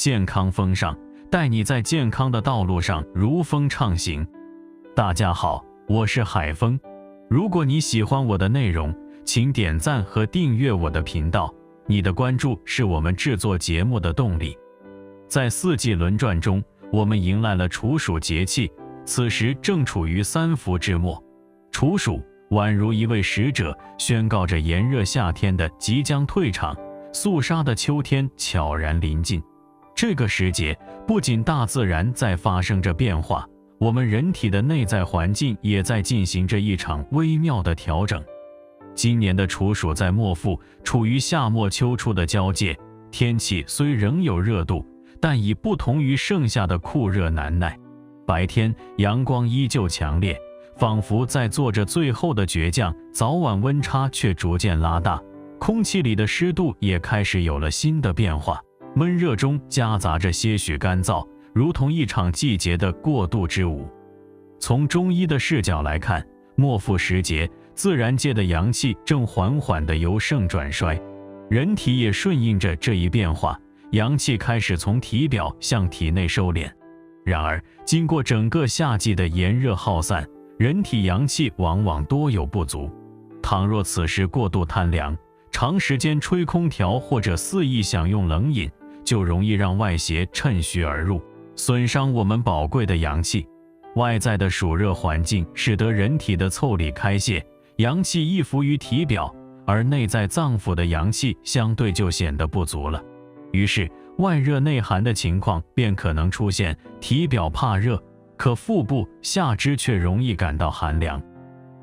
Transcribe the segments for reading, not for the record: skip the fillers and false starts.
健康风尚，带你在健康的道路上如风畅行。大家好，我是海峰。如果你喜欢我的内容，请点赞和订阅我的频道，你的关注是我们制作节目的动力。在四季轮转中，我们迎来了处暑节气，此时正处于三伏之末。处暑宛如一位使者，宣告着炎热夏天的即将退场，肃杀的秋天悄然临近。这个时节，不仅大自然在发生着变化，我们人体的内在环境也在进行着一场微妙的调整。今年的处暑在末伏，处于夏末秋初的交界，天气虽仍有热度，但已不同于盛夏的酷热难耐。白天阳光依旧强烈，仿佛在做着最后的倔强，早晚温差却逐渐拉大，空气里的湿度也开始有了新的变化，闷热中夹杂着些许干燥，如同一场季节的过渡之舞。从中医的视角来看，末伏时节，自然界的阳气正缓缓地由盛转衰，人体也顺应着这一变化，阳气开始从体表向体内收敛。然而，经过整个夏季的炎热耗散，人体阳气往往多有不足。倘若此时过度贪凉，长时间吹空调或者肆意享用冷饮，就容易让外邪趁虚而入，损伤我们宝贵的阳气。外在的暑热环境使得人体的腠理开泄，阳气溢浮于体表，而内在脏腑的阳气相对就显得不足了。于是外热内寒的情况便可能出现，体表怕热，可腹部、下肢却容易感到寒凉。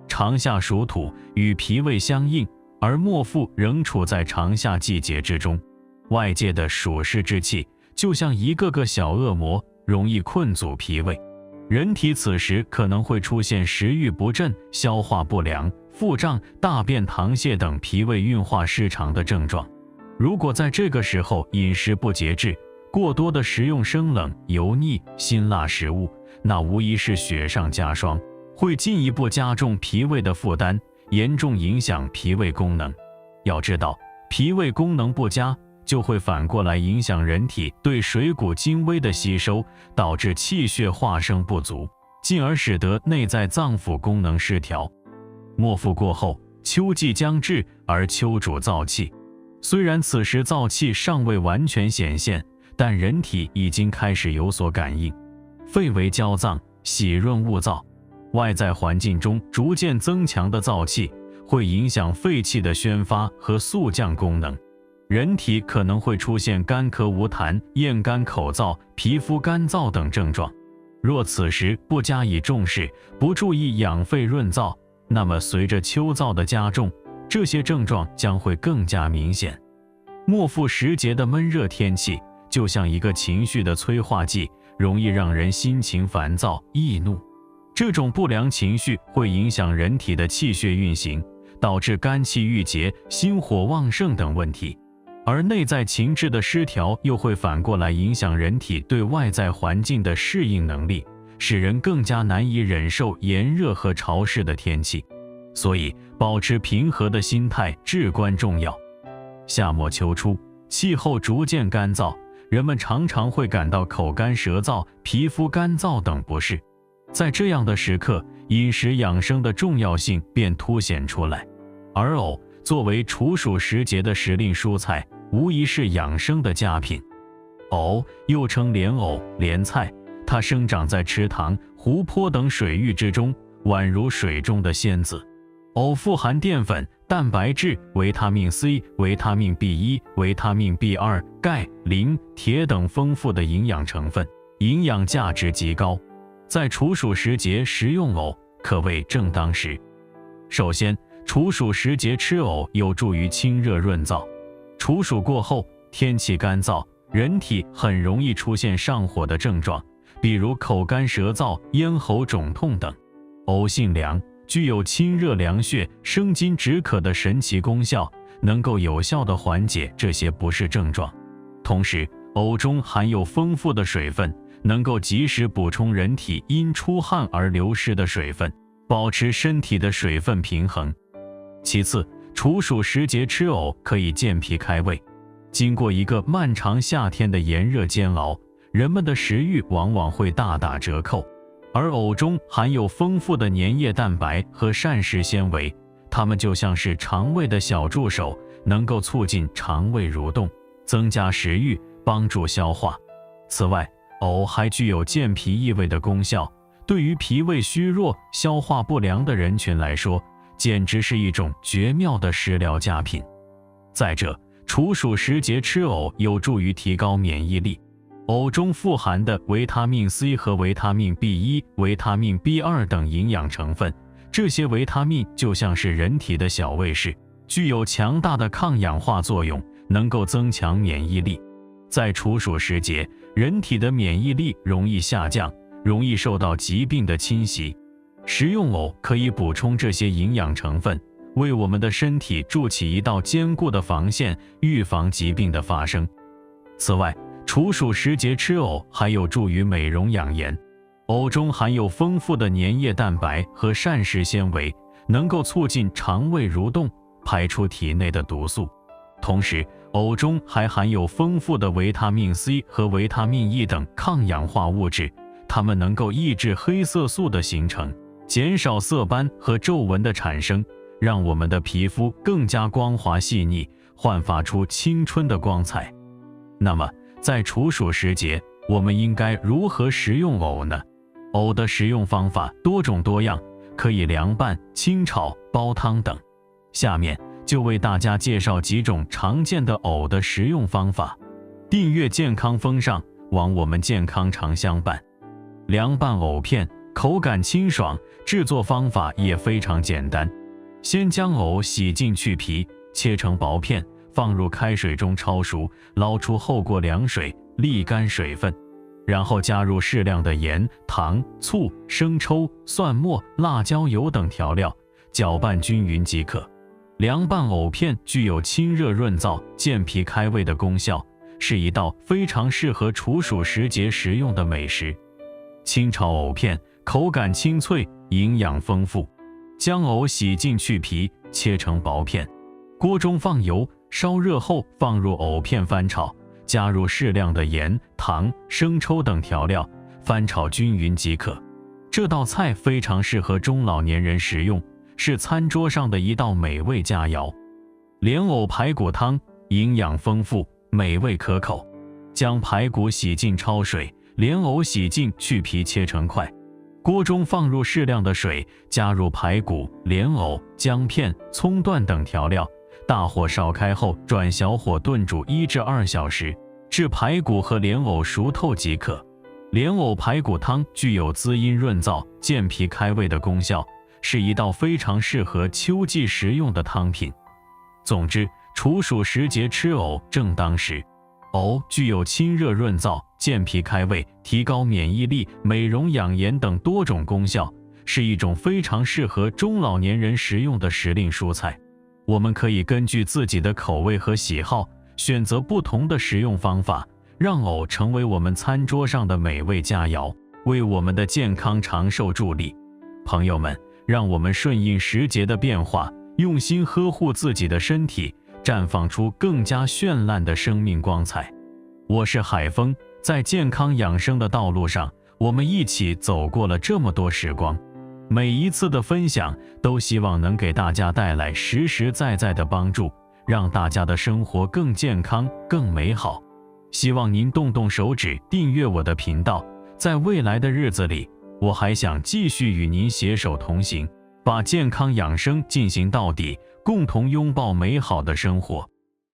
长夏属土，与脾胃相应，而末伏仍处在长夏季节之中，外界的暑湿之气就像一个个小恶魔，容易困阻脾胃。人体此时可能会出现食欲不振、消化不良、腹胀、大便溏泻等脾胃运化失常的症状。如果在这个时候饮食不节制，过多的食用生冷、油腻、辛辣食物，那无疑是雪上加霜，会进一步加重脾胃的负担，严重影响脾胃功能。要知道，脾胃功能不佳，就会反过来影响人体对水谷精微的吸收，导致气血化生不足，进而使得内在脏腑功能失调。末伏过后，秋季将至，而秋主燥气。虽然此时燥气尚未完全显现，但人体已经开始有所感应。肺为焦脏，喜润恶燥，外在环境中逐渐增强的燥气会影响肺气的宣发和肃降功能，人体可能会出现干咳无痰、咽干口燥、皮肤干燥等症状。若此时不加以重视，不注意养肺润燥，那么随着秋燥的加重，这些症状将会更加明显。末伏时节的闷热天气就像一个情绪的催化剂，容易让人心情烦躁、易怒。这种不良情绪会影响人体的气血运行，导致肝气郁结、心火旺盛等问题。而内在情志的失调又会反过来影响人体对外在环境的适应能力，使人更加难以忍受炎热和潮湿的天气。所以，保持平和的心态至关重要。夏末秋初，气候逐渐干燥，人们常常会感到口干舌燥、皮肤干燥等不适。在这样的时刻，饮食养生的重要性便凸显出来。而藕作为处暑时节的时令蔬菜，无疑是养生的佳品。藕又称莲藕、莲菜，它生长在池塘、湖泊等水域之中，宛如水中的仙子。藕富含淀粉、蛋白质、维他命 C、维他命 B1、维他命 B2、钙、磷、铁等丰富的营养成分，营养价值极高。在处暑时节食用藕，可谓正当时。首先，处暑时节吃藕有助于清热润燥。处暑过后，天气干燥，人体很容易出现上火的症状，比如口干舌燥、咽喉肿痛等。藕性凉，具有清热凉血、生津止渴的神奇功效，能够有效地缓解这些不适症状。同时，藕中含有丰富的水分，能够及时补充人体因出汗而流失的水分，保持身体的水分平衡。其次，处暑时节吃藕可以健脾开胃。经过一个漫长夏天的炎热煎熬，人们的食欲往往会大打折扣。而藕中含有丰富的粘液蛋白和膳食纤维，它们就像是肠胃的小助手，能够促进肠胃蠕动，增加食欲，帮助消化。此外，藕还具有健脾益胃的功效，对于脾胃虚弱、消化不良的人群来说，简直是一种绝妙的食疗佳品。再者，处暑时节吃藕有助于提高免疫力。藕中富含的维他命 C 和维他命 B1、维他命 B2 等营养成分，这些维他命就像是人体的小卫士，具有强大的抗氧化作用，能够增强免疫力。在处暑时节，人体的免疫力容易下降，容易受到疾病的侵袭。食用藕可以补充这些营养成分，为我们的身体筑起一道坚固的防线，预防疾病的发生。此外，处暑时节吃藕还有助于美容养颜。藕中含有丰富的粘液蛋白和膳食纤维，能够促进肠胃蠕动，排出体内的毒素。同时，藕中还含有丰富的维他命 C 和维他命 E 等抗氧化物质，它们能够抑制黑色素的形成，减少色斑和皱纹的产生，让我们的皮肤更加光滑细腻，焕发出青春的光彩。那么，在处暑时节，我们应该如何食用藕呢？藕的食用方法多种多样，可以凉拌、清炒、煲汤等。下面就为大家介绍几种常见的藕的食用方法。订阅健康风尚，望我们健康常相伴。凉拌藕片，口感清爽，制作方法也非常简单。先将藕洗净去皮，切成薄片，放入开水中焯熟，捞出后过凉水，沥干水分，然后加入适量的盐、糖、醋、生抽、蒜末、辣椒油等调料，搅拌均匀即可。凉拌藕片具有清热润燥、健脾开胃的功效，是一道非常适合处暑时节食用的美食。清炒藕片，口感清脆，营养丰富。将藕洗净去皮，切成薄片。锅中放油，烧热后放入藕片翻炒，加入适量的盐、糖、生抽等调料，翻炒均匀即可。这道菜非常适合中老年人食用，是餐桌上的一道美味佳肴。莲藕排骨汤营养丰富，美味可口。将排骨洗净焯水，莲藕洗净去皮切成块。锅中放入适量的水，加入排骨、莲藕、姜片、葱段等调料，大火烧开后转小火炖煮1至2小时，至排骨和莲藕熟透即可。莲藕排骨汤具有滋阴润燥、健脾开胃的功效，是一道非常适合秋季食用的汤品。总之，处暑时节吃藕正当时。藕具有清热润燥、健脾开胃、提高免疫力、美容养颜等多种功效，是一种非常适合中老年人食用的时令蔬菜。我们可以根据自己的口味和喜好，选择不同的食用方法，让藕成为我们餐桌上的美味佳肴，为我们的健康长寿助力。朋友们，让我们顺应时节的变化，用心呵护自己的身体，绽放出更加绚烂的生命光彩。我是海峰，在健康养生的道路上，我们一起走过了这么多时光。每一次的分享都希望能给大家带来实实在在的帮助，让大家的生活更健康、更美好。希望您动动手指订阅我的频道，在未来的日子里，我还想继续与您携手同行，把健康养生进行到底，共同拥抱美好的生活。